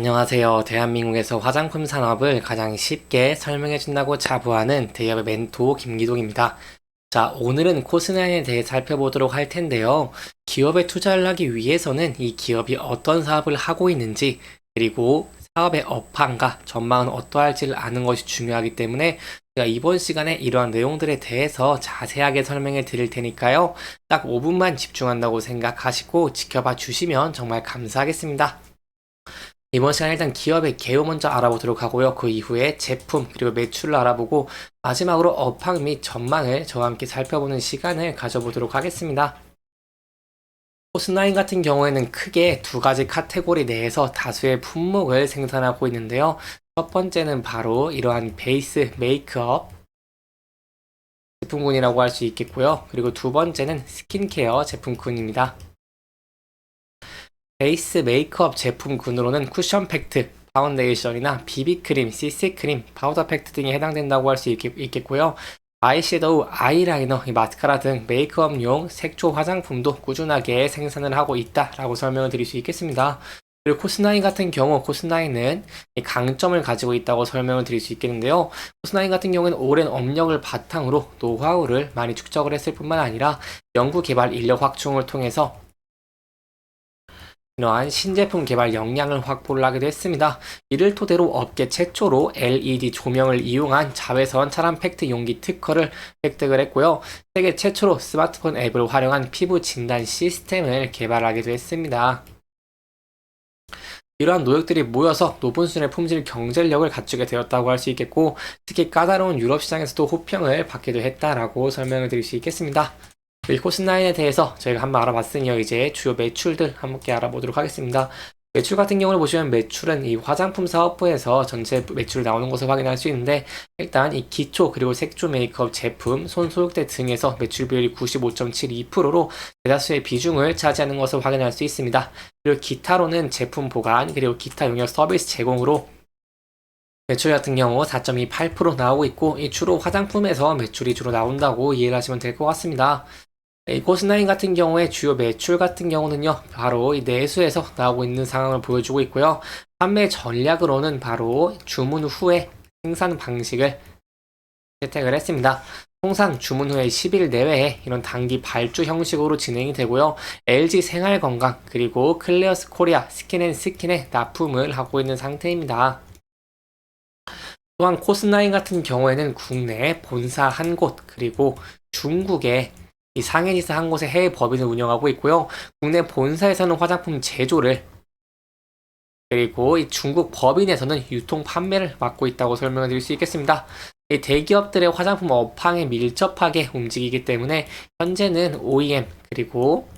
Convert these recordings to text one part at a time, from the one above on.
안녕하세요. 대한민국에서 화장품 산업을 가장 쉽게 설명해준다고 자부하는 대기업의 멘토 김기동입니다. 자, 오늘은 코스나인에 대해 살펴보도록 할 텐데요. 기업에 투자를 하기 위해서는 이 기업이 어떤 사업을 하고 있는지, 그리고 사업의 업황과 전망은 어떠할지를 아는 것이 중요하기 때문에 제가 이번 시간에 이러한 내용들에 대해서 자세하게 설명해 드릴 테니까요. 딱 5분만 집중한다고 생각하시고 지켜봐 주시면 정말 감사하겠습니다. 이번 시간에 일단 기업의 개요 먼저 알아보도록 하고요. 그 이후에 제품 그리고 매출을 알아보고 마지막으로 업황 및 전망을 저와 함께 살펴보는 시간을 가져보도록 하겠습니다. 코스나인 같은 경우에는 크게 두 가지 카테고리 내에서 다수의 품목을 생산하고 있는데요. 첫 번째는 바로 이러한 베이스 메이크업 제품군이라고 할 수 있겠고요. 그리고 두 번째는 스킨케어 제품군입니다. 베이스 메이크업 제품군으로는 쿠션 팩트, 파운데이션이나 비비크림, CC크림, 파우더 팩트 등이 해당된다고 할 수 있겠고요. 아이섀도우, 아이라이너, 마스카라 등 메이크업용 색조 화장품도 꾸준하게 생산을 하고 있다라고 설명을 드릴 수 있겠습니다. 그리고 코스나인 같은 경우 코스나인은 강점을 가지고 있다고 설명을 드릴 수 있겠는데요. 코스나인 같은 경우는 오랜 업력을 바탕으로 노하우를 많이 축적을 했을 뿐만 아니라 연구 개발 인력 확충을 통해서 이러한 신제품 개발 역량을 확보를 하기도 했습니다. 이를 토대로 업계 최초로 LED 조명을 이용한 자외선 차단 팩트 용기 특허를 획득을 했고요. 세계 최초로 스마트폰 앱을 활용한 피부 진단 시스템을 개발하기도 했습니다. 이러한 노력들이 모여서 높은 수준의 품질 경쟁력을 갖추게 되었다고 할 수 있겠고, 특히 까다로운 유럽 시장에서도 호평을 받기도 했다라고 설명을 드릴 수 있겠습니다. 이 코스나인에 대해서 저희가 한번 알아봤으니요. 이제 주요 매출들 함께 알아보도록 하겠습니다. 매출 같은 경우를 보시면 매출은 이 화장품 사업부에서 전체 매출 나오는 것을 확인할 수 있는데, 일단 이 기초 그리고 색조 메이크업 제품, 손 소독제 등에서 매출 비율이 95.72%로 대다수의 비중을 차지하는 것을 확인할 수 있습니다. 그리고 기타로는 제품 보관 그리고 기타 용역 서비스 제공으로 매출 같은 경우 4.28% 나오고 있고, 이 주로 화장품에서 매출이 주로 나온다고 이해를 하시면 될 것 같습니다. 이 코스나인 같은 경우에 주요 매출 같은 경우는요, 바로 이 내수에서 나오고 있는 상황을 보여주고 있고요. 판매 전략으로는 바로 주문 후에 생산 방식을 채택을 했습니다. 통상 주문 후에 10일 내외에 이런 단기 발주 형식으로 진행이 되고요. LG 생활건강 그리고 클레어스 코리아 스킨앤스킨에 납품을 하고 있는 상태입니다. 또한 코스나인 같은 경우에는 국내 본사 한 곳 그리고 중국에 이 상해지사 한 곳의 해외 법인을 운영하고 있고요. 국내 본사에서는 화장품 제조를 그리고 이 중국 법인에서는 유통 판매를 맡고 있다고 설명을 드릴 수 있겠습니다. 이 대기업들의 화장품 업황에 밀접하게 움직이기 때문에 현재는 OEM 그리고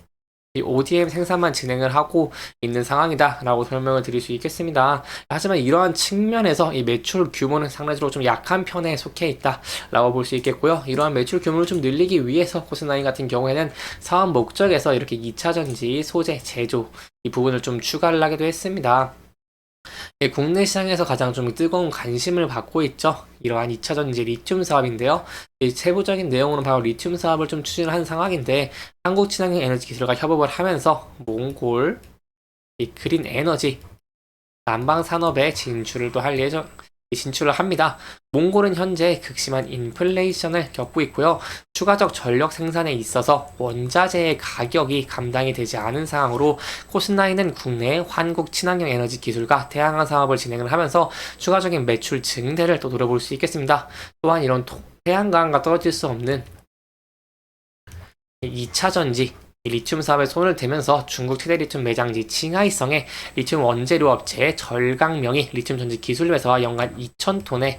이 ODM 생산만 진행을 하고 있는 상황이다 라고 설명을 드릴 수 있겠습니다. 하지만 이러한 측면에서 이 매출 규모는 상대적으로 좀 약한 편에 속해 있다 라고 볼 수 있겠고요. 이러한 매출 규모를 좀 늘리기 위해서 코스나인 같은 경우에는 사업 목적에서 이렇게 2차전지 소재 제조 이 부분을 좀 추가를 하기도 했습니다. 국내 시장에서 가장 좀 뜨거운 관심을 받고 있죠. 이러한 2차전지 리튬 사업인데요. 이 세부적인 내용으로 바로 리튬 사업을 좀 추진을 한 상황인데, 한국친환경 에너지 기술과 협업을 하면서 몽골, 이 그린 에너지, 난방 산업에 진출을 또 할 진출을 합니다. 몽골은 현재 극심한 인플레이션을 겪고 있고요. 추가적 전력 생산에 있어서 원자재의 가격이 감당이 되지 않은 상황으로 코스나인은 국내 한국 친환경 에너지 기술과 태양광 사업을 진행을 하면서 추가적인 매출 증대를 또 노려볼 수 있겠습니다. 또한 이런 태양광과 떨어질 수 없는 2차전지 리튬 사업에 손을 대면서 중국 최대 리튬 매장지 칭하이성의 리튬 원재료 업체 절강명이 리튬 전지 기술회사와 연간 2,000톤의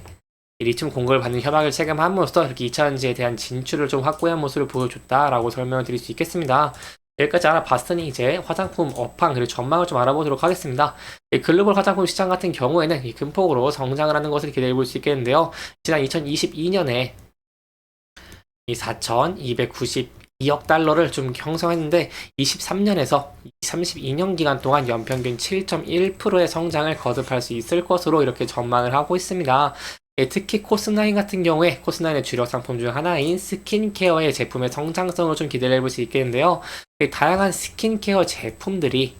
리튬 공급을 받는 협약을 체결함으로써 이렇게 2차전지에 대한 진출을 좀 확고한 모습을 보여줬다라고 설명을 드릴 수 있겠습니다. 여기까지 알아봤으니 이제 화장품 업황 그리고 전망을 좀 알아보도록 하겠습니다. 글로벌 화장품 시장 같은 경우에는 이 큰 폭으로 성장을 하는 것을 기대해 볼 수 있겠는데요. 지난 2022년에 이 4,292억 달러를 좀 형성했는데 23년에서 32년 기간 동안 연평균 7.1%의 성장을 거듭할 수 있을 것으로 이렇게 전망을 하고 있습니다. 특히 코스나인 같은 경우에 코스나인의 주력 상품 중 하나인 스킨케어의 제품의 성장성을 좀 기대를 해볼 수 있겠는데요. 다양한 스킨케어 제품들이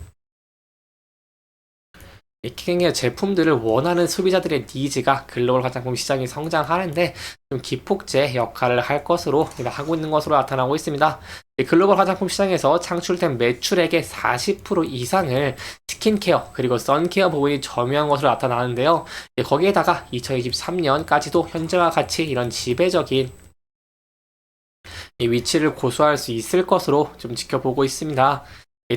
스킨케어 제품들을 원하는 소비자들의 니즈가 글로벌 화장품 시장이 성장하는데 좀 기폭제 역할을 할 것으로 하고 있는 것으로 나타나고 있습니다. 글로벌 화장품 시장에서 창출된 매출액의 40% 이상을 스킨케어 그리고 선케어 부분이 점유한 것으로 나타나는데요. 거기에다가 2023년까지도 현재와 같이 이런 지배적인 이 위치를 고수할 수 있을 것으로 좀 지켜보고 있습니다.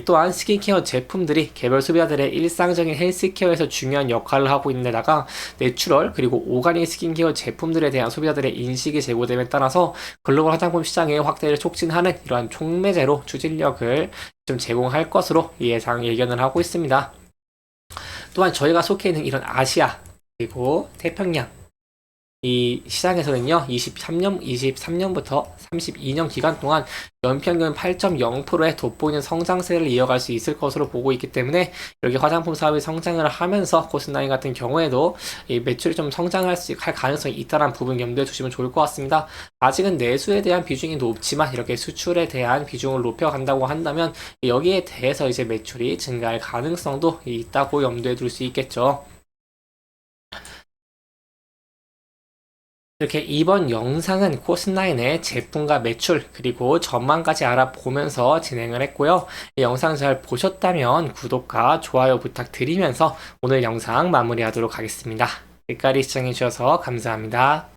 또한 스킨케어 제품들이 개별 소비자들의 일상적인 헬스케어에서 중요한 역할을 하고 있는 데다가 내추럴 그리고 오가닉 스킨케어 제품들에 대한 소비자들의 인식이 제고됨에 따라서 글로벌 화장품 시장의 확대를 촉진하는 이러한 촉매제로 추진력을 좀 제공할 것으로 예견을 하고 있습니다. 또한 저희가 속해 있는 이런 아시아 그리고 태평양 이 시장에서는요, 23년부터 32년 기간 동안 연평균 8.0%의 돋보이는 성장세를 이어갈 수 있을 것으로 보고 있기 때문에 이렇게 화장품 사업이 성장을 하면서 코스나인 같은 경우에도 이 매출이 좀 성장할 할 가능성이 있다는 부분 염두에 두시면 좋을 것 같습니다. 아직은 내수에 대한 비중이 높지만 이렇게 수출에 대한 비중을 높여간다고 한다면 여기에 대해서 이제 매출이 증가할 가능성도 있다고 염두에 둘 수 있겠죠. 이렇게 이번 영상은 코스나인의 제품과 매출 그리고 전망까지 알아보면서 진행을 했고요. 이 영상 잘 보셨다면 구독과 좋아요 부탁드리면서 오늘 영상 마무리하도록 하겠습니다. 끝까지 시청해주셔서 감사합니다.